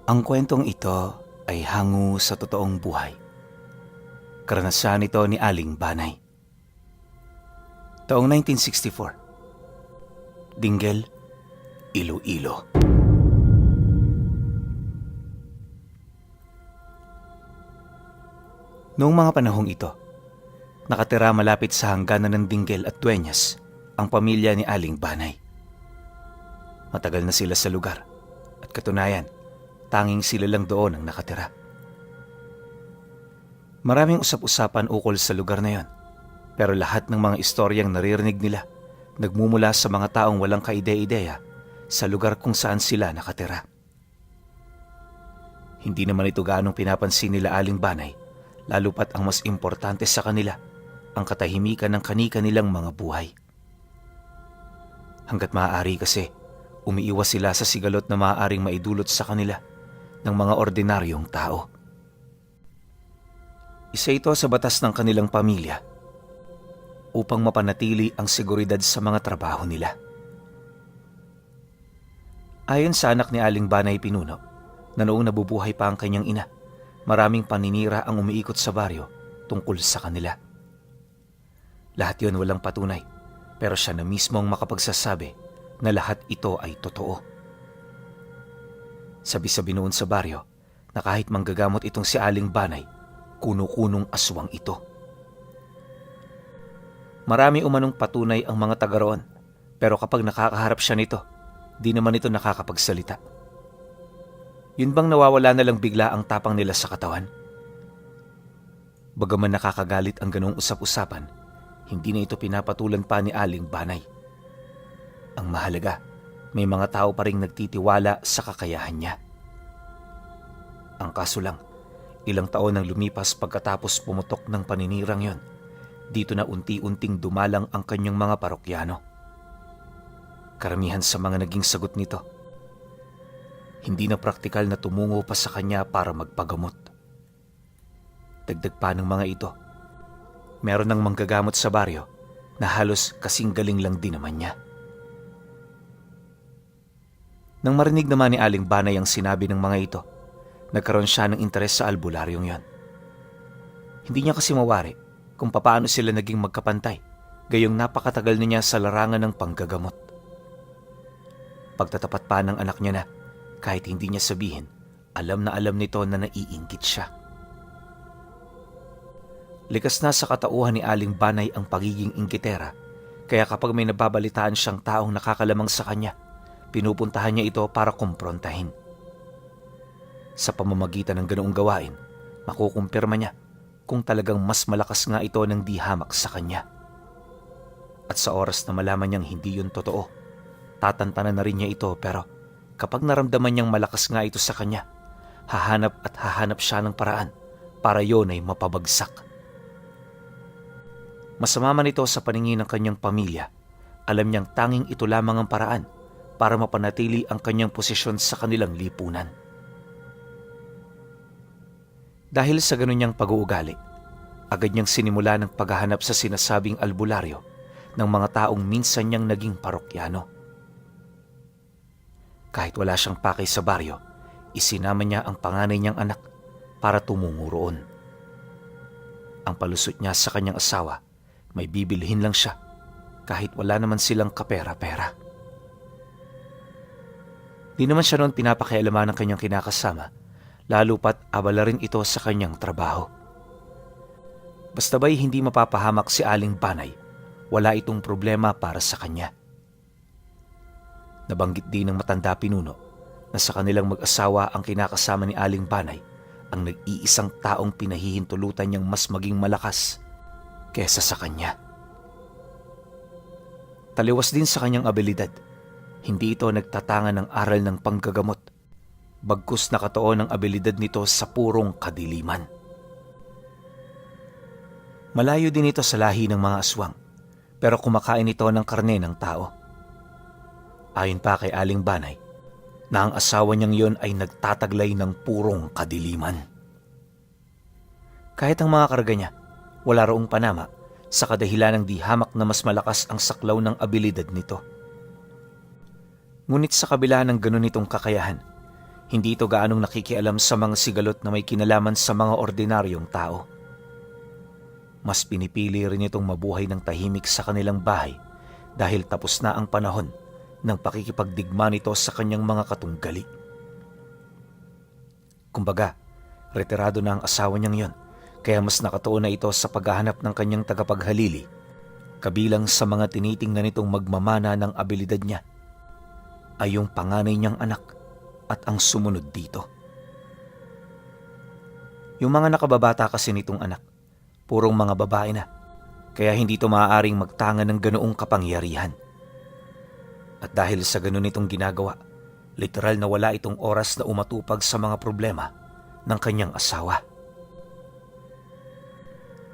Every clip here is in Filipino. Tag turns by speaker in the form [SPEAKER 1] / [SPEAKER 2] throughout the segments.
[SPEAKER 1] Ang kwentong ito ay hango sa totoong buhay. Karanasan ito ni Aling Banay. Taong 1964. Dinggel, Iloilo. Noong mga panahong ito, nakatira malapit sa hangganan ng Dinggel at Dueñas ang pamilya ni Aling Banay. Matagal na sila sa lugar at katunayan, tanging sila lang doon ang nakatira. Maraming usap-usapan ukol sa lugar na yon, pero lahat ng mga istoryang naririnig nila nagmumula sa mga taong walang kaide-ideya sa lugar kung saan sila nakatira. Hindi naman ito gaanong pinapansin nila Aling Banay, lalo pat ang mas importante sa kanila ang katahimikan ng kani-kanilang mga buhay. Hanggat maaari kasi, umiiwas sila sa sigalot na maaaring maidulot sa kanila ng mga ordinaryong tao. Isa ito sa batas ng kanilang pamilya upang mapanatili ang seguridad sa mga trabaho nila. Ayon sa anak ni Aling Banay Pinuno, na noong nabubuhay pa ang kanyang ina, maraming paninira ang umiikot sa baryo tungkol sa kanila. Lahat yon walang patunay, pero siya na mismo ang makapagsasabi na lahat ito ay totoo. Sabi-sabi noon sa baryo na kahit manggagamot itong si Aling Banay, kuno-kunong aswang ito. Marami umanong patunay ang mga taga roon, pero kapag nakakaharap siya nito, di naman ito nakakapagsalita. Yun bang nawawala na lang bigla ang tapang nila sa katawan? Bagaman nakakagalit ang ganong usap-usapan, hindi na ito pinapatulan pa ni Aling Banay. Ang mahalaga, may mga tao pa ring nagtitiwala sa kakayahan niya. Ang kaso lang, ilang taon nang lumipas pagkatapos pumutok ng paninirang yon, dito na unti-unting dumalang ang kanyang mga parokyano. Karamihan sa mga naging sagot nito, hindi na praktikal na tumungo pa sa kanya para magpagamot. Dagdag pa ng mga ito, meron ng manggagamot sa baryo na halos kasing galing lang din naman niya. Nang marinig naman ni Aling Banay ang sinabi ng mga ito, nagkaroon siya ng interes sa albularyong yon. Hindi niya kasi mawari kung papaano sila naging magkapantay, gayong napakatagal na niya sa larangan ng panggagamot. Pagtatapat pa ng anak niya na, kahit hindi niya sabihin, alam na alam nito na naiinggit siya. Likas na sa katauhan ni Aling Banay ang pagiging inggitera, kaya kapag may nababalitaan siyang taong nakakalamang sa kanya, pinupuntahan niya ito para kumprontahin. Sa pamamagitan ng ganoong gawain, makukumpirma niya kung talagang mas malakas nga ito ng di hamak sa kanya. At sa oras na malaman niyang hindi yun totoo, tatantanan na rin niya ito, pero kapag naramdaman niyang malakas nga ito sa kanya, hahanap siya ng paraan para yon ay mapabagsak. Masama man ito sa paningin ng kanyang pamilya, alam niyang tanging ito lamang ang paraan para mapanatili ang kanyang posisyon sa kanilang lipunan. Dahil sa ganun niyang pag-uugali, agad niyang sinimula ng paghahanap sa sinasabing albularyo ng mga taong minsan niyang naging parokyano. Kahit wala siyang pakay sa baryo, isinama niya ang panganay niyang anak para tumungo roon. Ang palusot niya sa kanyang asawa, may bibilhin lang siya kahit wala naman silang kapera-pera. Di naman siya noon pinapakialaman ng kanyang kinakasama, lalo pat abala rin ito sa kanyang trabaho. Basta ba'y hindi mapapahamak si Aling Banay, wala itong problema para sa kanya. Nabanggit din ng matanda Pinuno na sa kanilang mag-asawa ang kinakasama ni Aling Banay ang nag-iisang taong pinahihintulutan niyang mas maging malakas kesa sa kanya. Taliwas din sa kanyang abilidad, hindi ito nagtatanga ng aral ng panggagamot, bagkus nakatuon ang abilidad nito sa purong kadiliman. Malayo din ito sa lahi ng mga aswang, pero kumakain ito ng karne ng tao. Ayon pa kay Aling Banay, na ang asawa niyang yon ay nagtataglay ng purong kadiliman. Kahit ang mga karga niya, wala roong panama sa kadahilan ng di hamak na mas malakas ang saklaw ng abilidad nito. Ngunit sa kabila ng ganun itong kakayahan, Hindi ito gaanong nakikialam sa mga sigalot na may kinalaman sa mga ordinaryong tao. Mas pinipili rin itong mabuhay ng tahimik sa kanilang bahay dahil tapos na ang panahon ng pakikipagdigma nito sa kanyang mga katunggali. Kumbaga, retirado na ang asawa niyang yon, kaya mas nakatuon na ito sa paghahanap ng kanyang tagapaghalili, kabilang sa mga tinitingnan nitong magmamana ng abilidad niya ay yung panganay niyang anak at ang sumunod dito. Yung mga nakababata kasi nitong anak, purong mga babae na, kaya hindi ito maaaring magtanga ng ganoong kapangyarihan. At dahil sa ganoon itong ginagawa, literal na wala itong oras na umatupag sa mga problema ng kanyang asawa.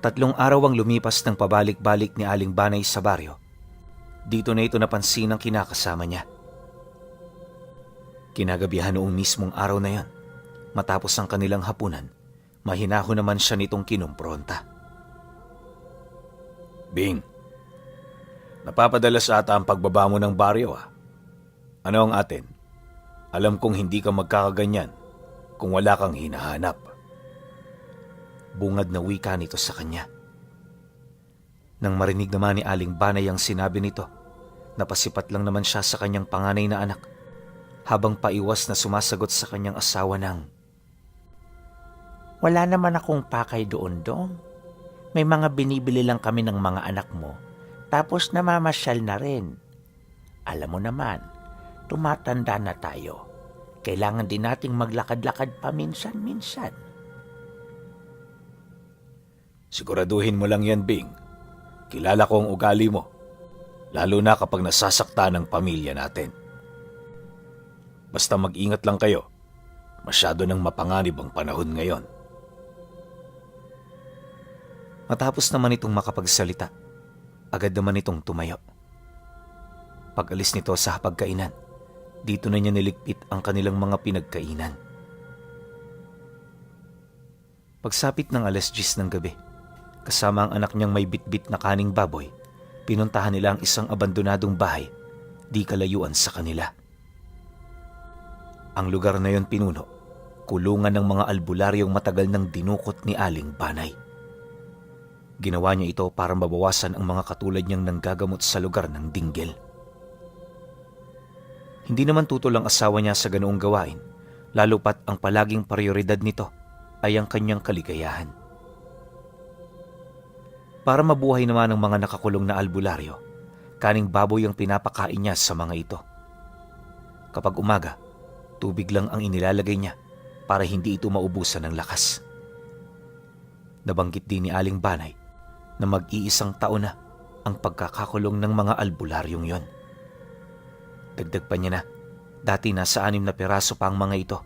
[SPEAKER 1] 3 araw ang lumipas ng pabalik-balik ni Aling Banay sa baryo. Dito na ito napansin ng kinakasama niya. Kinagabihan noong mismong araw na yon, matapos ang kanilang hapunan, mahinahon naman siya nitong kinumpronta.
[SPEAKER 2] Bing, napapadalas ata ang pagbaba mo ng baryo ah. Ano ang atin? Alam kong hindi ka magkakaganyan kung wala kang hinahanap.
[SPEAKER 1] Bungad na wika nito sa kanya. Nang marinig naman ni Aling Banay ang sinabi nito, napasipat lang naman siya sa kanyang panganay na anak, habang paiwas na sumasagot sa kanyang asawa ng,
[SPEAKER 3] "Wala naman akong pakay doon, Dong. May mga binibili lang kami ng mga anak mo, tapos namamasyal na rin. Alam mo naman, tumatanda na tayo. Kailangan din nating maglakad-lakad paminsan-minsan."
[SPEAKER 2] Siguraduhin mo lang yan, Bing. Kilala ko ang ugali mo, lalo na kapag nasasakta ng pamilya natin. Basta mag-ingat lang kayo. Masyado nang mapanganib ang panahon ngayon.
[SPEAKER 1] Matapos naman itong makapagsalita, agad naman itong tumayo. Pag-alis nito sa hapagkainan, dito na niya niligpit ang kanilang mga pinagkainan. Pagsapit ng 10:00 ng gabi, kasama ang anak niyang may bitbit na kaning baboy, pinuntahan nila ang isang abandonadong bahay, di kalayuan sa kanila. Ang lugar na yon pinuno, kulungan ng mga albularyong matagal nang dinukot ni Aling Banay. Ginawa niya ito para mabawasan ang mga katulad niyang nanggagamot sa lugar ng dinggil. Hindi naman tutol ang asawa niya sa ganoong gawain, lalo pat ang palaging prioridad nito ay ang kanyang kaligayahan. Para mabuhay naman ang mga nakakulong na albularyo, kaning baboy ang pinapakain niya sa mga ito. Kapag umaga, tubig lang ang inilalagay niya para hindi ito maubusan ng lakas. Nabanggit din ni Aling Banay na mag-iisang taon na ang pagkakakulong ng mga albularyong yon. Dagdag pa niya na, dati nasa 6 na piraso pa ang mga ito.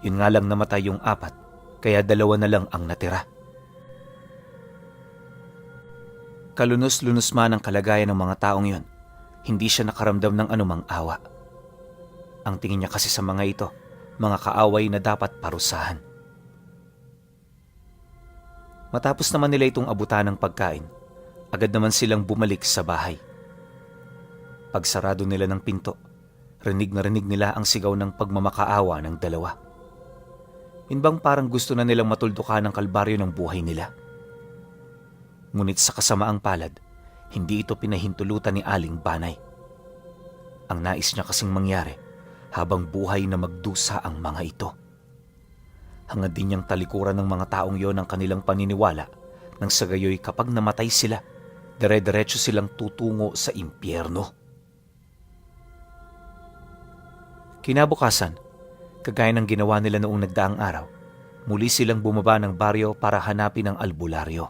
[SPEAKER 1] Yun nga lang namatay yung 4, kaya 2 na lang ang natira. Kalunos-lunos man ang kalagayan ng mga taong yon, hindi siya nakaramdam ng anumang awa. Ang tingin niya kasi sa mga ito, mga kaaway na dapat parusahan. Matapos naman nila itong abutan ng pagkain, agad naman silang bumalik sa bahay. Pagsarado nila ng pinto, rinig na rinig nila ang sigaw ng pagmamakaawa ng dalawa. Inbang parang gusto na nilang matuldukan ang kalbaryo ng buhay nila. Ngunit sa kasamaang palad, hindi ito pinahintulutan ni Aling Banay. Ang nais niya kasing mangyari, habang buhay na magdusa ang mga ito. Hangad din niyang talikuran ng mga taong yon ang kanilang paniniwala nang sa gayoy kapag namatay sila, dire-diretso silang tutungo sa impyerno. Kinabukasan, kagaya ng ginawa nila noong nagdaang araw, muli silang bumaba ng baryo para hanapin ang albularyo.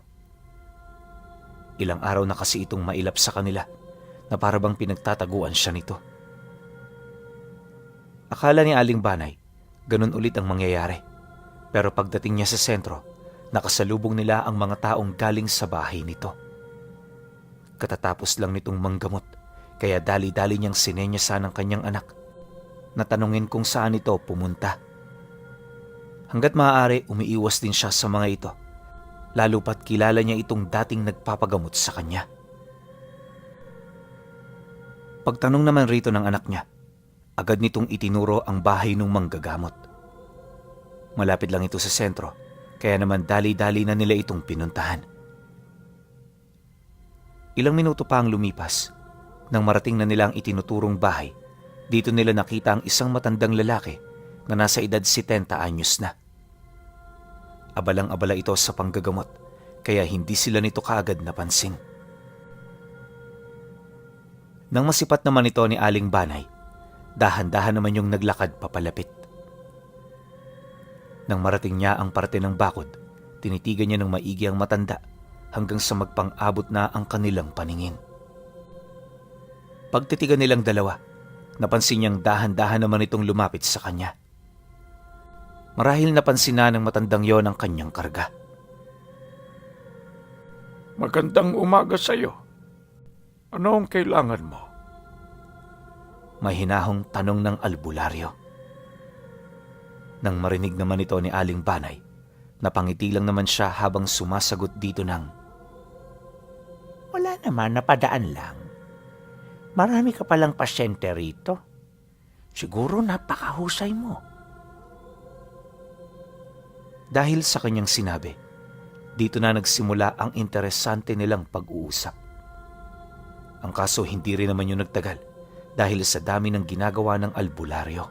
[SPEAKER 1] Ilang araw na kasi itong mailap sa kanila na para bang pinagtataguan siya nito. Akala ni Aling Banay, ganun ulit ang mangyayari. Pero pagdating niya sa sentro, nakasalubong nila ang mga taong galing sa bahay nito. Katatapos lang nitong manggamot, kaya dali-dali niyang sinenyasan ng kanyang anak na tanungin kung saan ito pumunta. Hanggat maaari, umiiwas din siya sa mga ito, lalo pat kilala niya itong dating nagpapagamot sa kanya. Pagtanong naman rito ng anak niya, agad nitong itinuro ang bahay ng manggagamot. Malapit lang ito sa sentro, kaya naman dali-dali na nila itong pinuntahan. Ilang minuto pa ang lumipas. Nang marating na nila ang itinuturong bahay, dito nila nakita ang isang matandang lalaki na nasa edad 70 anyos na. Abalang-abala ito sa panggagamot, kaya hindi sila nito kaagad napansin. Nang masipat naman ito ni Aling Banay, dahan-dahan naman yung naglakad papalapit. Nang marating niya ang parte ng bakod, tinitigan niya ng maigi ang matanda hanggang sa magpang-abot na ang kanilang paningin. Pagtitigan nilang dalawa, napansin niyang dahan-dahan naman itong lumapit sa kanya. Marahil napansin na ng matandang yon ang kanyang karga.
[SPEAKER 2] Magandang umaga sa'yo. Ano ang kailangan mo?
[SPEAKER 1] May hinahong tanong ng albularyo. Nang marinig naman ito ni Aling Banay, napangiti lang naman siya habang sumasagot dito ng,
[SPEAKER 3] Wala naman, napadaan lang. Marami ka palang pasyente rito. Siguro napakahusay mo.
[SPEAKER 1] Dahil sa kanyang sinabi, dito na nagsimula ang interesante nilang pag-uusap. Ang kaso hindi rin naman yung nagtagal dahil sa dami ng ginagawa ng albularyo.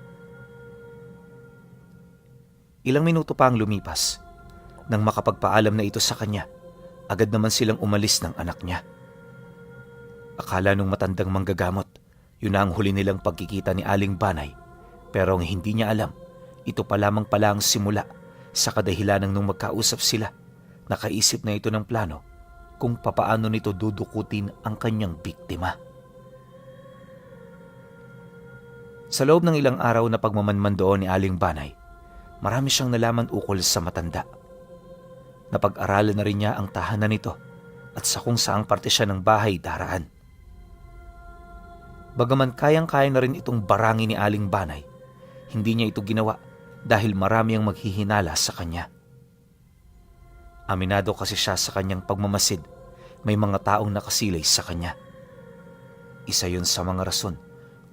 [SPEAKER 1] Ilang minuto pa ang lumipas. Nang makapagpaalam na ito sa kanya, agad naman silang umalis ng anak niya. Akala nung matandang manggagamot, yun na ang huli nilang pagkikita ni Aling Banay. Pero ang hindi niya alam, ito pa lamang pala ang simula sa kadahilanang nung magkausap sila. Nakaisip na ito ng plano kung papaano nito dudukutin ang kanyang biktima. Sa loob ng ilang araw na pagmamanman doon ni Aling Banay, marami siyang nalaman ukol sa matanda. Napag-aralan na rin niya ang tahanan nito at sa kung saang parte siya ng bahay daraan. Bagaman kayang-kaya na rin itong barangin ni Aling Banay, hindi niya ito ginawa dahil marami ang maghihinala sa kanya. Aminado kasi siya sa kanyang pagmamasid, may mga taong nakasilay sa kanya. Isa yun sa mga rason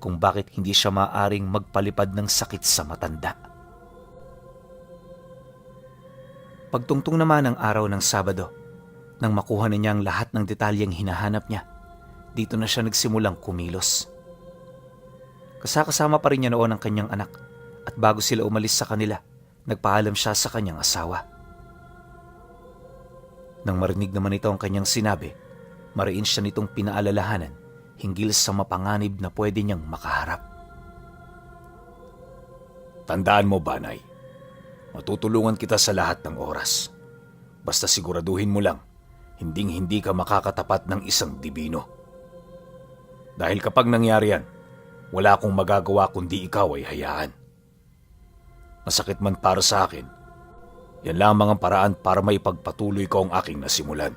[SPEAKER 1] kung bakit hindi siya maaaring magpalipad ng sakit sa matanda. Pagtungtong naman ang araw ng Sabado, nang makuha na niya ang lahat ng detalyeng hinahanap niya, dito na siya nagsimulang kumilos. Kasakasama pa rin niya noon ang kanyang anak at bago sila umalis sa kanila, nagpaalam siya sa kanyang asawa. Nang marinig naman ito ang kanyang sinabi, mariin siya nitong pinaalalahanan hinggil sa mapanganib na pwede niyang makaharap.
[SPEAKER 2] Tandaan mo, Banay, matutulungan kita sa lahat ng oras. Basta siguraduhin mo lang, hinding-hindi ka makakatapat ng isang dibino. Dahil kapag nangyari yan, wala akong magagawa kundi ikaw ay hayaan. Masakit man para sa akin, yan lamang ang paraan para maipagpatuloy ko ang aking nasimulan.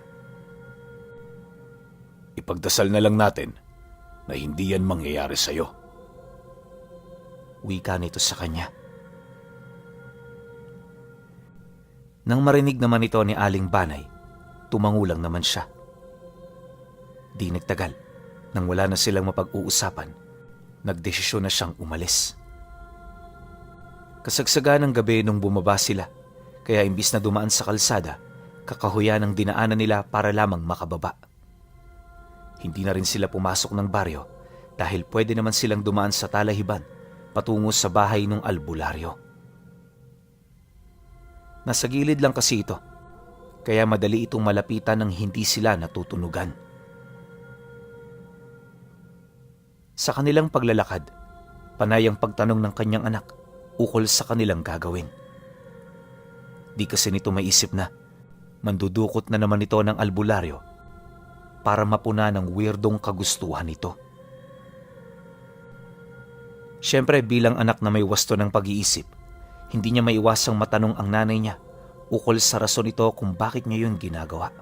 [SPEAKER 2] Ipagdasal na lang natin na hindi yan mangyayari sa'yo.
[SPEAKER 1] Wika nito sa kanya. Nang marinig naman ito ni Aling Banay, tumangulang naman siya. Di nagtagal, nang wala na silang mapag-uusapan, nagdesisyon na siyang umalis. Kasagsaga ng gabi nung bumaba sila, kaya imbis na dumaan sa kalsada, kakahuyan ang dinaanan nila para lamang makababa. Hindi na rin sila pumasok ng baryo dahil pwede naman silang dumaan sa talahiban patungo sa bahay ng albularyo. Nasa gilid lang kasi ito, kaya madali itong malapitan nang hindi sila natutunugan. Sa kanilang paglalakad, panay ang pagtanong ng kanyang anak ukol sa kanilang gagawin. Di kasi nito maisip na mandudukot na naman ito ng albularyo para mapuna ng weirdong kagustuhan nito. Siyempre bilang anak na may wasto ng pag-iisip, hindi niya maiwasang matanong ang nanay niya ukol sa rason nito kung bakit niya yun ginagawa.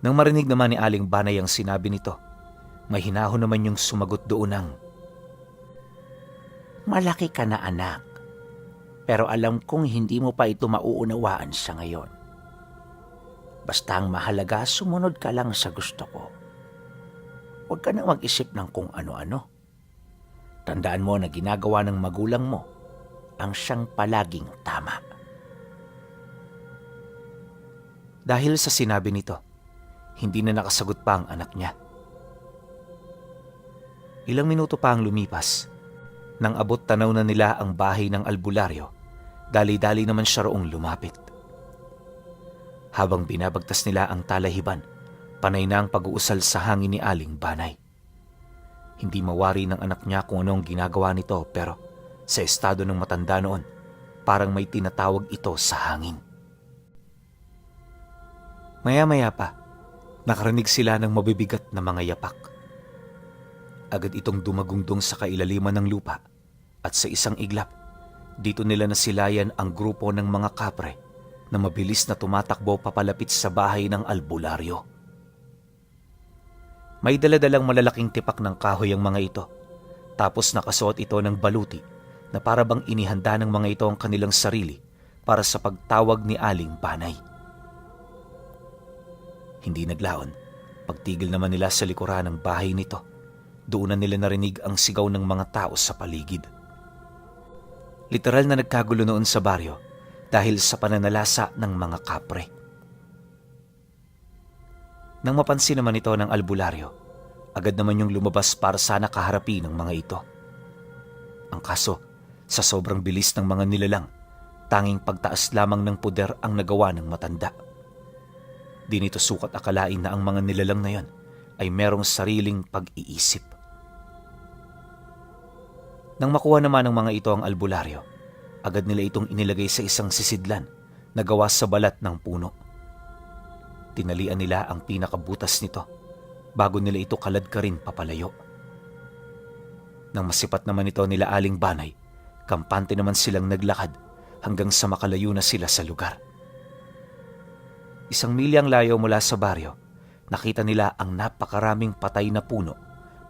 [SPEAKER 1] Nang marinig naman ni Aling Banay ang sinabi nito, may hinahon naman yung sumagot doon ng,
[SPEAKER 3] Malaki ka na anak, pero alam kong hindi mo pa ito mauunawaan sa ngayon. Basta ang mahalaga, sumunod ka lang sa gusto ko. Huwag ka nang mag-isip ng kung ano-ano. Tandaan mo na ginagawa ng magulang mo ang siyang palaging tama.
[SPEAKER 1] Dahil sa sinabi nito, hindi na nakasagot pa ang anak niya. Ilang minuto pa ang lumipas. Nang abot tanaw na nila ang bahay ng albularyo, dali-dali naman siya roong lumapit. Habang binabagtas nila ang talahiban, panay na ang pag-uusal sa hangin ni Aling Banay. Hindi mawari ng anak niya kung anong ginagawa nito, pero sa estado ng matanda noon, parang may tinatawag ito sa hangin. Maya-maya pa, nakarinig sila ng mabibigat na mga yapak. Agad itong dumagungdong sa kailaliman ng lupa at sa isang iglap, dito nila nasilayan ang grupo ng mga kapre na mabilis na tumatakbo papalapit sa bahay ng albularyo. May daladalang malalaking tipak ng kahoy ang mga ito, tapos nakasuot ito ng baluti na para bang inihanda ng mga ito ang kanilang sarili para sa pagtawag ni Aling Banay. Hindi naglaon, pagtigil naman nila sa likuran ng bahay nito, doon na nila narinig ang sigaw ng mga tao sa paligid. Literal na nagkagulo noon sa baryo dahil sa pananalasa ng mga kapre. Nang mapansin naman ito ng albularyo, agad naman yung lumabas para sana kaharapin ng mga ito. Ang kaso, sa sobrang bilis ng mga nilalang, tanging pagtaas lamang ng puder ang nagawa ng matanda. Di nito sukat akalain na ang mga nilalang na yon ay merong sariling pag-iisip. Nang makuha naman ng mga ito ang albularyo, agad nila itong inilagay sa isang sisidlan na gawa sa balat ng puno. Tinalian nila ang pinakabutas nito bago nila ito kaladkarin papalayo. Nang masipat naman ito nila Aling Banay, kampante naman silang naglakad hanggang sa makalayo na sila sa lugar. 1 milyang layo mula sa baryo, nakita nila ang napakaraming patay na puno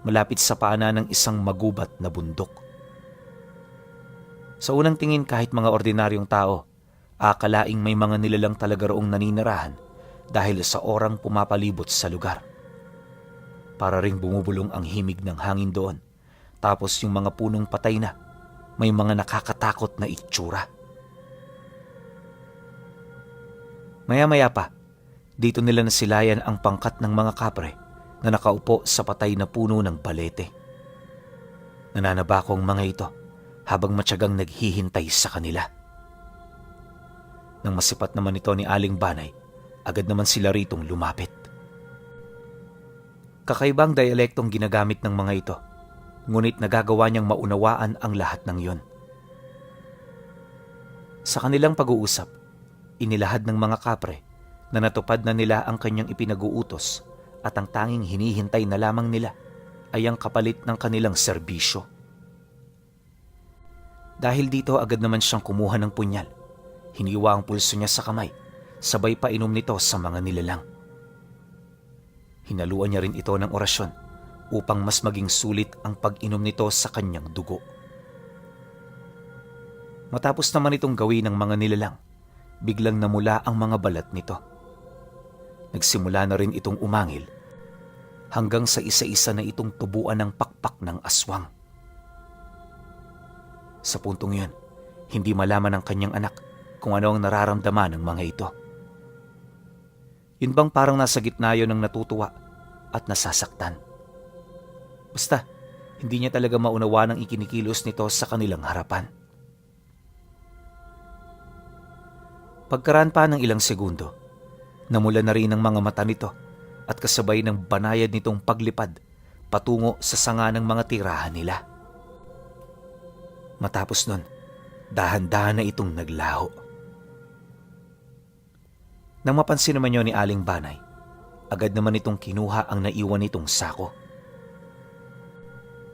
[SPEAKER 1] malapit sa paanan ng isang magubat na bundok. Sa unang tingin kahit mga ordinaryong tao, akalaing may mga nilalang talaga roong naninirahan dahil sa orang pumapalibot sa lugar. Para ring bumubulong ang himig ng hangin doon, tapos yung mga punong patay na, may mga nakakatakot na itsura. Maya-maya pa, dito nila nasilayan ang pangkat ng mga kapre na nakaupo sa patay na puno ng balete. Nananabako ang mga ito habang matyagang naghihintay sa kanila. Nang masipat naman ito ni Aling Banay, agad naman sila ritong lumapit. Kakaibang dialektong ginagamit ng mga ito, ngunit nagagawa niyang maunawaan ang lahat ng yon. Sa kanilang pag-uusap, inilahad ng mga kapre na natupad na nila ang kanyang ipinag-uutos at ang tanging hinihintay na lamang nila ay ang kapalit ng kanilang serbisyo. Dahil dito agad naman siyang kumuha ng punyal, hiniwa ang pulso niya sa kamay, sabay pa inom nito sa mga nilalang. Hinaluan niya rin ito ng orasyon upang mas maging sulit ang pag-inom nito sa kanyang dugo. Matapos naman itong gawin ng mga nilalang, biglang namula ang mga balat nito. Nagsimula na rin itong umangil hanggang sa isa-isa na itong tubuan ng pakpak ng aswang. Sa puntong yun, hindi malaman ng kanyang anak kung ano ang nararamdaman ng mga ito. Yun bang parang nasa gitna yun ng natutuwa at nasasaktan. Basta, hindi niya talaga maunawa ng ikinikilos nito sa kanilang harapan. Pagkaraan pa ng ilang segundo, namula na rin ang mga mata nito at kasabay ng banayad nitong paglipad patungo sa sanga ng mga tirahan nila. Matapos nun, dahan-dahan na itong naglaho. Nang mapansin naman yun ni Aling Banay, agad naman itong kinuha ang naiwan nitong sako.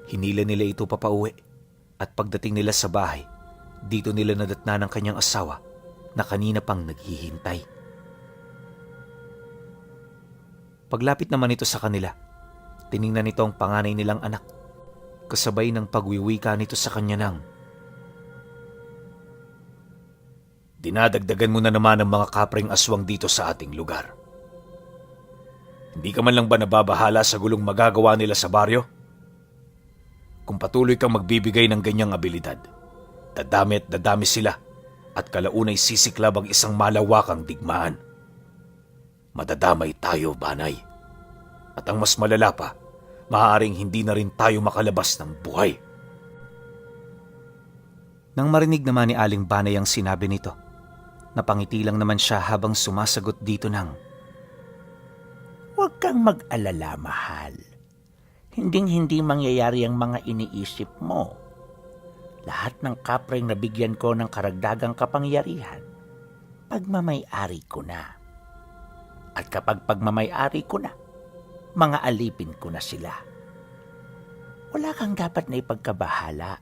[SPEAKER 1] Hinila nila ito papauwi at pagdating nila sa bahay, dito nila nadatna ng kanyang asawa na kanina pang naghihintay. Paglapit naman ito sa kanila, tiningnan nito ang panganay nilang anak, kasabay ng pagwiwika nito sa kanya ng,
[SPEAKER 2] Dinadagdagan mo na naman ang mga kapreng aswang dito sa ating lugar. Hindi ka man lang ba nababahala sa gulong magagawa nila sa baryo? Kung patuloy kang magbibigay ng ganyang abilidad, Dadami sila at kalaunay sisiklab ang isang malawakang digmaan. Madadamay tayo, Banay. At ang mas malala pa, maaaring hindi na rin tayo makalabas ng buhay.
[SPEAKER 1] Nang marinig naman ni Aling Banay ang sinabi nito, napangiti lang naman siya habang sumasagot dito ng,
[SPEAKER 3] Huwag kang mag-alala, mahal. Hinding-hindi mangyayari ang mga iniisip mo. Lahat ng kapreng nabigyan ko ng karagdagang kapangyarihan, pagmamay-ari ko na. At kapag pagmamay-ari ko na, mga alipin ko na sila. Wala kang dapat na ipagkabahala,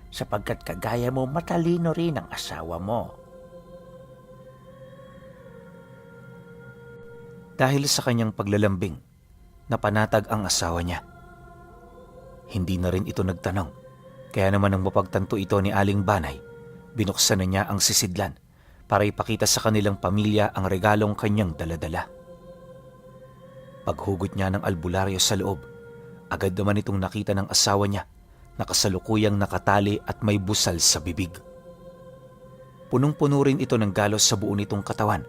[SPEAKER 3] sapagkat kagaya mo matalino rin ang asawa mo.
[SPEAKER 1] dahil sa kanyang paglalambing, napanatag ang asawa niya. Hindi na rin ito nagtanong, kaya naman nang mapagtanto ito ni Aling Banay, binuksan na niya ang sisidlan para ipakita sa kanilang pamilya ang regalong kanyang daladala. Paghugot niya ng albularyo sa loob, agad naman itong nakita ng asawa niya na kasalukuyang nakatali at may busal sa bibig. Punong-puno rin ito ng galos sa buo nitong katawan,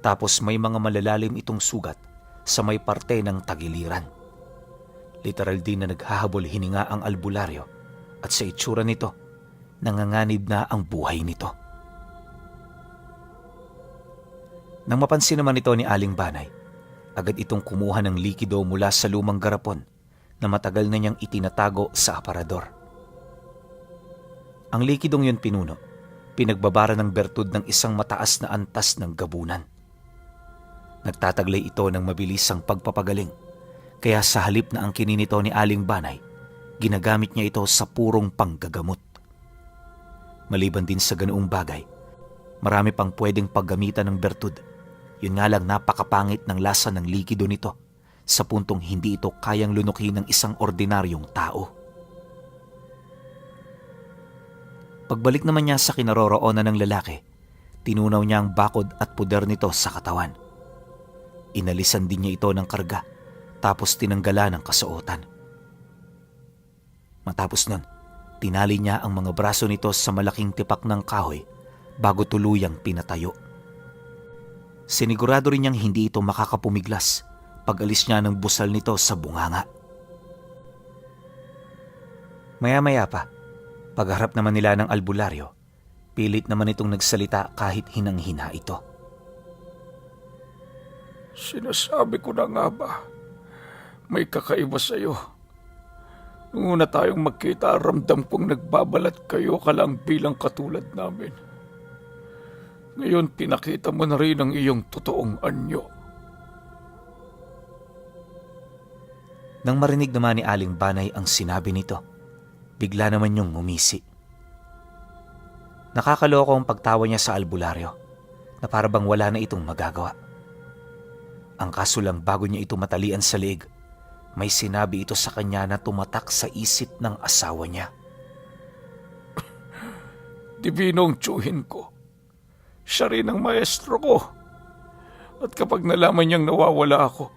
[SPEAKER 1] tapos may mga malalalim itong sugat sa may parte ng tagiliran. Literal din na naghahabol hininga ang albularyo at sa itsura nito, nanganganib na ang buhay nito. Nang mapansin naman ito ni Aling Banay, agad itong kumuha ng likido mula sa lumang garapon na matagal na niyang itinatago sa aparador. Ang likidong yun pinuno, pinagbabara ng bertud ng isang mataas na antas ng gabunan. Nagtataglay ito ng mabilisang pagpapagaling, kaya sa halip na ang kininito ni Aling Banay, ginagamit niya ito sa purong panggagamot. Maliban din sa ganoong bagay, marami pang pwedeng paggamitan ng bertud. Yun nga lang napakapangit ng lasa ng likido nito sa puntong hindi ito kayang lunukin ng isang ordinaryong tao. Pagbalik naman niya sa kinaroroonan ng lalaki, tinunaw niya ang bakod at puder nito sa katawan. Inalisan din niya ito ng karga, tapos tinanggalan ng kasuotan. Matapos nun, tinali niya ang mga braso nito sa malaking tipak ng kahoy bago tuluyang pinatayo. Sinigurado rin niyang hindi ito makakapumiglas pag alis niya ng busal nito sa bunganga. Maya-maya pa, pagharap naman nila ng albularyo, pilit naman itong nagsalita kahit hinang-hina ito.
[SPEAKER 2] Sinasabi ko na nga ba, may kakaiba sa'yo. Nung una tayong magkita, ramdam kong nagbabalat kayo ka lang bilang katulad namin. Ngayon, pinakita mo na rin ang iyong totoong anyo.
[SPEAKER 1] Nang marinig naman ni Aling Banay ang sinabi nito, bigla naman niyong ngumisi. Nakakaloko ang pagtawa niya sa albularyo na para bang wala na itong magagawa. Ang kaso lang bago niya ito matalian sa leeg, may sinabi ito sa kanya na tumatak sa isip ng asawa niya.
[SPEAKER 2] Dibinong tiyuhin ko. Siya rin ang maestro ko. At kapag nalaman niyang nawawala ako,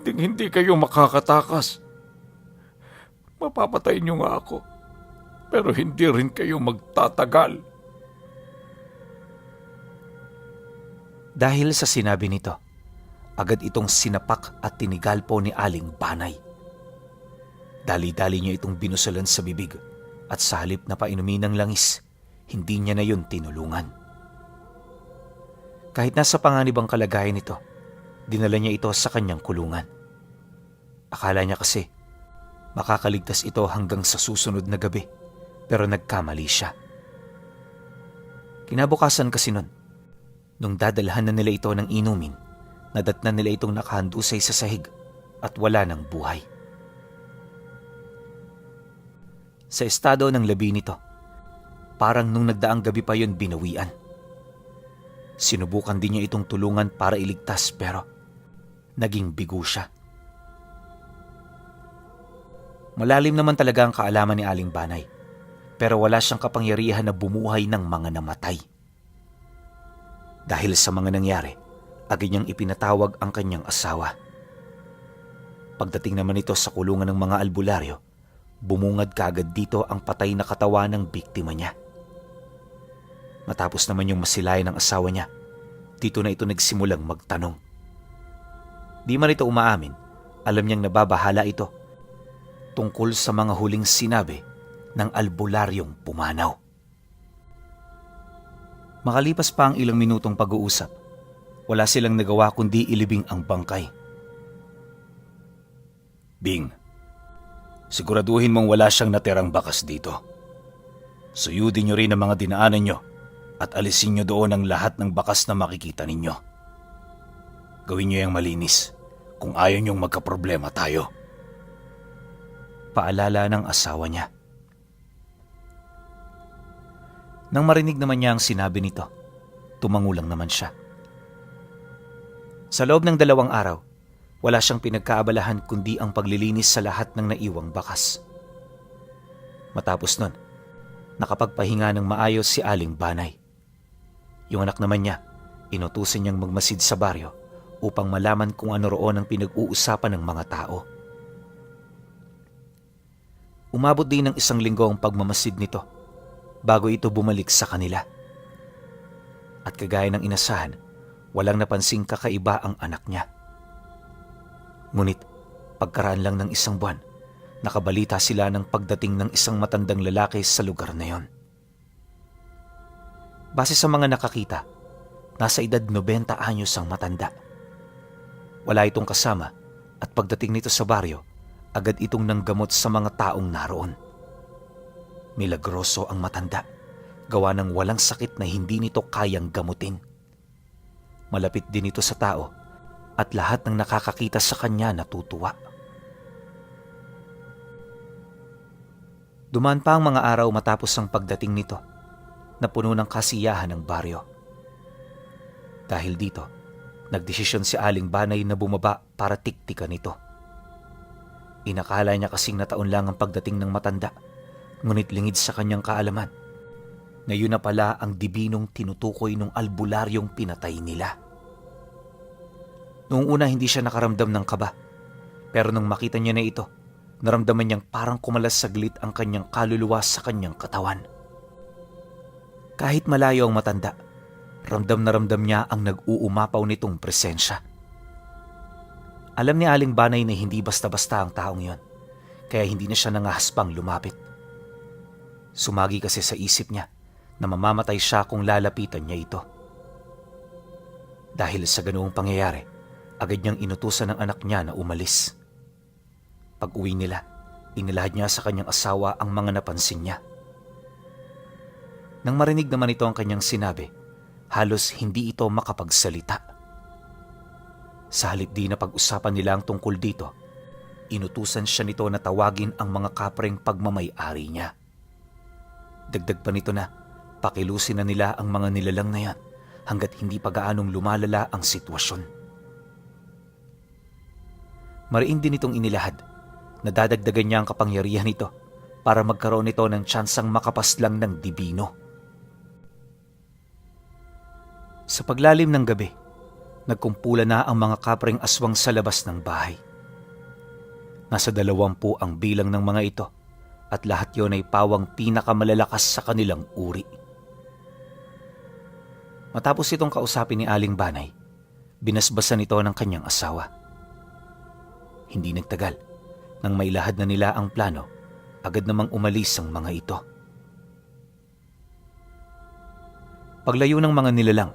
[SPEAKER 2] hindi kayo makakatakas. Mapapatay niyo nga ako, pero hindi rin kayo magtatagal.
[SPEAKER 1] Dahil sa sinabi nito, agad itong sinapak at tinigalpo ni Aling Banay. Dali-dali niya itong binusalan sa bibig at sa halip na painumin ng langis, hindi niya na yun tinulungan. Kahit nasa panganib ang kalagayan nito, dinala niya ito sa kanyang kulungan. Akala niya kasi makakaligtas ito hanggang sa susunod na gabi, pero nagkamali siya. Kinabukasan kasi nun, nung dadalhan na nila ito ng inumin, nadatnan nila itong nakahandusay sa sahig at wala ng buhay. Sa estado ng labi nito, parang nung nagdaang gabi pa yun binawian. Sinubukan din niya itong tulungan para iligtas pero naging bigo siya. Malalim naman talaga ang kaalaman ni Aling Banay, pero wala siyang kapangyarihan na bumuhay ng mga namatay. Dahil sa mga nangyari, agad niyang ipinatawag ang kanyang asawa. Pagdating naman ito sa kulungan ng mga albularyo, bumungad kaagad dito ang patay na katawan ng biktima niya. Matapos naman yung masilayan ng asawa niya, dito na ito nagsimulang magtanong. Di man ito umaamin, alam niyang nababahala ito tungkol sa mga huling sinabi ng albularyong pumanaw. Makalipas pa ang ilang minutong pag-uusap, wala silang nagawa kundi ilibing ang bangkay.
[SPEAKER 2] Bing, siguraduhin mong wala siyang natirang bakas dito. Suyudin niyo rin ang mga dinaanan niyo at alisin niyo doon ang lahat ng bakas na makikita ninyo. Gawin niyo yung malinis kung ayaw niyong magkaproblema tayo.
[SPEAKER 1] Paalala ng asawa niya. Nang marinig naman niya ang sinabi nito, tumangulang naman siya. Sa loob ng 2 araw, wala siyang pinagkaabalahan kundi ang paglilinis sa lahat ng naiwang bakas. Matapos nun, nakapagpahinga ng maayos si Aling Banay. Yung anak naman niya, inutusan niyang magmasid sa baryo upang malaman kung ano roon ang pinag-uusapan ng mga tao. Umabot din ng 1 linggo ang pagmamasid nito bago ito bumalik sa kanila. At kagaya ng inasahan, walang napansing kakaiba ang anak niya. Ngunit pagkaraan lang ng 1 buwan, nakabalita sila ng pagdating ng isang matandang lalaki sa lugar na yon. Base sa mga nakakita, nasa edad 90 anyos ang matanda. Wala itong kasama at pagdating nito sa baryo, agad itong nanggamot sa mga taong naroon. Milagroso ang matanda, gawa ng walang sakit na hindi nito kayang gamutin. Malapit din ito sa tao at lahat ng nakakakita sa kanya natutuwa. Dumaan pa ang mga araw matapos ang pagdating nito na puno ng kasiyahan ng baryo. Dahil dito, nagdesisyon si Aling Banay na bumaba para tiktikan ito. Inakala niya kasing na taon lang ang pagdating ng matanda, ngunit lingid sa kanyang kaalaman na yun na pala ang dibinong tinutukoy ng albularyong pinatay nila. Noong una hindi siya nakaramdam ng kaba, pero nung makita niya na ito, naramdaman niyang parang kumalas saglit ang kanyang kaluluwa sa kanyang katawan. Kahit malayo ang matanda, ramdam na ramdam niya ang nag-uumapaw nitong presensya. Alam ni Aling Banay na hindi basta-basta ang taong yon, kaya hindi na siya nangahaspang lumapit. Sumagi kasi sa isip niya na mamamatay siya kung lalapitan niya ito. Dahil sa ganoong pangyayari, agad niyang inutusan ng anak niya na umalis. Pag-uwi nila, inilahad niya sa kanyang asawa ang mga napansin niya. Nang marinig naman ito ang kanyang sinabi, halos hindi ito makapagsalita. Sa halip di na pag-usapan nila ang tungkol dito, inutusan siya nito na tawagin ang mga kapreng pagmamay-ari niya. Dagdag pa nito na pakilusin na nila ang mga nilalang na yan hanggat hindi pa gaanong lumalala ang sitwasyon. Mariin din itong inilahad na dadagdagan niya ang kapangyarihan nito para magkaroon nito ng tsansang makapaslang ng dibino. Sa paglalim ng gabi, nagkumpula na ang mga kapreng aswang sa labas ng bahay. Nasa 20 ang bilang ng mga ito at lahat yon ay pawang pinakamalalakas sa kanilang uri. Matapos itong kausapin ni Aling Banay, binasbasan ito ng kanyang asawa. Hindi nagtagal, nang mailahad na nila ang plano, agad namang umalis ang mga ito. Paglayo ng mga nilalang,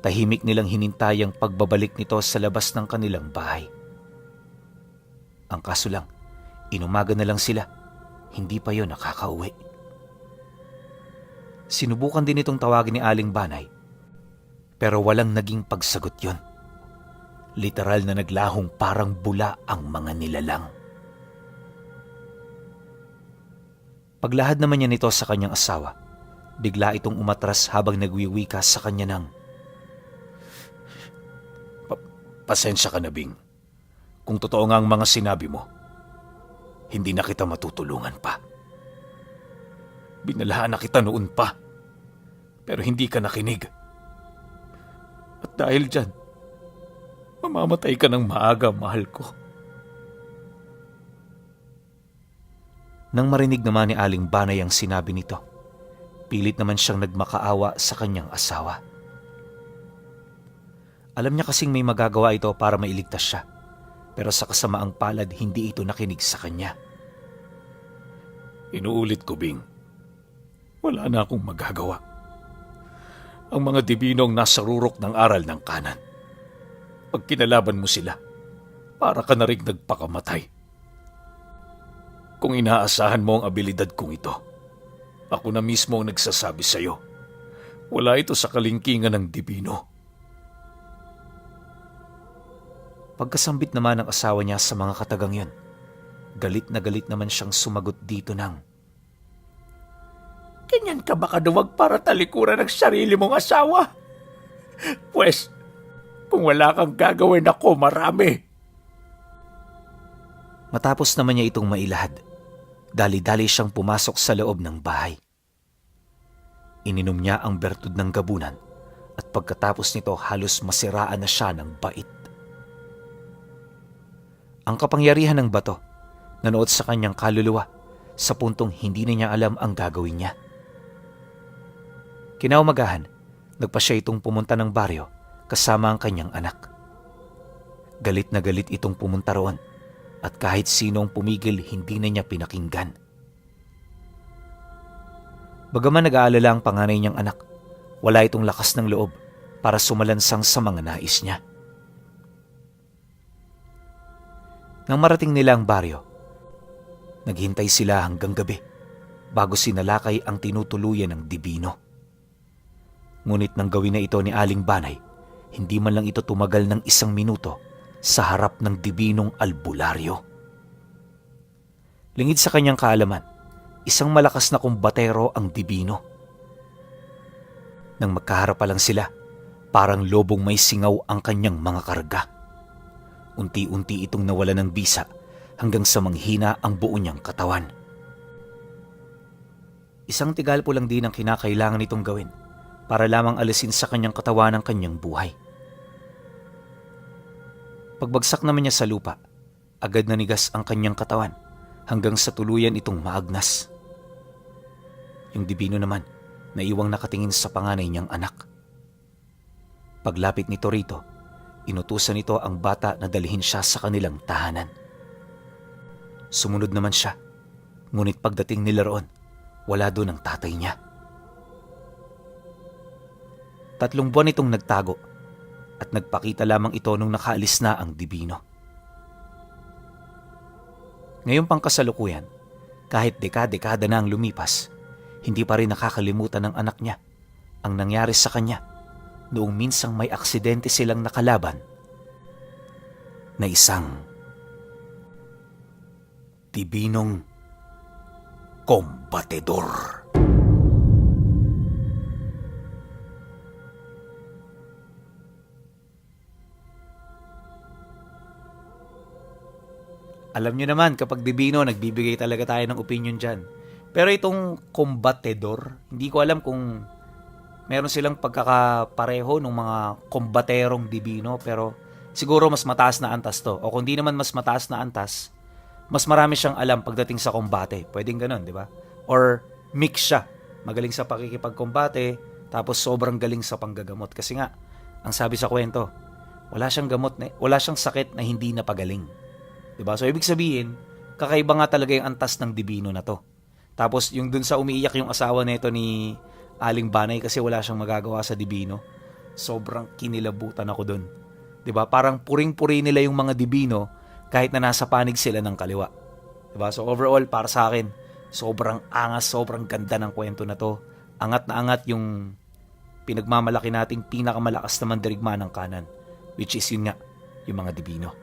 [SPEAKER 1] tahimik nilang hinintay ang pagbabalik nito sa labas ng kanilang bahay. Ang kaso lang, inumaga na lang sila, hindi pa yon nakakauwi. Sinubukan din itong tawagin ni Aling Banay, pero walang naging pagsagot yon. Literal na naglahong parang bula ang mga nilalang. Paglahad naman niya nito sa kanyang asawa, bigla itong umatras habang nagwiwika sa kanya ng,
[SPEAKER 2] Pasensya ka na, Bing. Kung totoo nga ang mga sinabi mo, hindi na kita matutulungan pa. Binalahan na kita noon pa, pero hindi ka nakinig. At dahil dyan, mamamatay ka ng maaga, mahal ko.
[SPEAKER 1] Nang marinig naman ni Aling Banay ang sinabi nito, pilit naman siyang nagmakaawa sa kanyang asawa. Alam niya kasing may magagawa ito para mailigtas siya, pero sa kasamaang palad hindi ito nakinig sa kanya.
[SPEAKER 2] Inuulit ko, Bing. Wala na akong magagawa. Ang mga dibinong nasa rurok ng aral ng kanan. Pag kinalaban mo sila, para ka na rin nagpakamatay. Kung inaasahan mo ang abilidad kong ito, ako na mismo ang nagsasabi sa iyo, wala ito sa kalingkingan ng dibino.
[SPEAKER 1] Pagkasambit naman ng asawa niya sa mga katagang yun, galit na galit naman siyang sumagot dito ng,
[SPEAKER 3] Ganyan ka ba kaduwag para talikuran ng sarili mong asawa? Pwes, kung wala kang gagawin ako, marami.
[SPEAKER 1] Matapos naman niya itong mailahad, dali-dali siyang pumasok sa loob ng bahay. Ininom niya ang bertud ng gabunan at pagkatapos nito halos masiraan na siya ng bait. Ang kapangyarihan ng bato nanood sa kanyang kaluluwa sa puntong hindi na niya alam ang gagawin niya. Kinaumagahan, nagpa siya itong pumunta ng baryo kasama ang kanyang anak. Galit na galit itong pumunta roon at kahit sinong pumigil hindi na niya pinakinggan. Bagaman nag-aalala ang panganay niyang anak, wala itong lakas ng loob para sumalansang sa mga nais niya. Nang marating nila ang baryo, naghintay sila hanggang gabi bago sinalakay ang tinutuluyan ng dibino. Ngunit nang gawin na ito ni Aling Banay, hindi man lang ito tumagal ng 1 minuto sa harap ng dibinong albularyo. Lingid sa kanyang kaalaman, isang malakas na kumbatero ang dibino. Nang magkaharap pa lang sila, parang lobong may singaw ang kanyang mga karga. Unti-unti itong nawala ng bisa hanggang sa manghina ang buo niyang katawan. Isang tigalpo lang din ang kinakailangan nitong gawin para lamang alisin sa kanyang katawan ang kanyang buhay. Pagbagsak naman niya sa lupa, agad nanigas ang kanyang katawan hanggang sa tuluyan itong maagnas. Yung dibino naman, naiwang nakatingin sa panganay niyang anak. Paglapit nito rito, inutusan nito ang bata na dalhin siya sa kanilang tahanan. Sumunod naman siya, ngunit pagdating nila roon, wala doon ang tatay niya. 3 buwan itong nagtago at nagpakita lamang ito nung nakaalis na ang dibino. Ngayong pangkasalukuyan, kahit dekada-dekada na ang lumipas, hindi pa rin nakakalimutan ng anak niya ang nangyari sa kanya noong minsang may aksidente silang nakalaban na isang dibinong kombatedor. Alam nyo naman, kapag dibino, nagbibigay talaga tayo ng opinion dyan. Pero itong kombatedor, hindi ko alam kung meron silang pagkakapareho ng mga kombaterong dibino, pero siguro mas mataas na antas to. O kung di naman mas mataas na antas, mas marami siyang alam pagdating sa kombate. Pwedeng ganun, di ba? Or mix siya. Magaling sa pakikipagkombate, tapos sobrang galing sa panggagamot. Kasi nga, ang sabi sa kwento, wala siyang sakit na hindi napagaling. Diba? So, ibig sabihin, kakaiba nga talaga yung antas ng dibino na to. Tapos, yung dun sa umiiyak yung asawa nito ni Aling Banay kasi wala siyang magagawa sa dibino, sobrang kinilabutan ako dun. Diba? Parang puring-puri nila yung mga dibino kahit na nasa panig sila ng kaliwa. Diba? So, overall, para sa akin, sobrang angas, sobrang ganda ng kwento na to. Angat na angat yung pinagmamalaki nating pinakamalakas na mandirigma ng kanan, which is yun nga, yung mga dibino.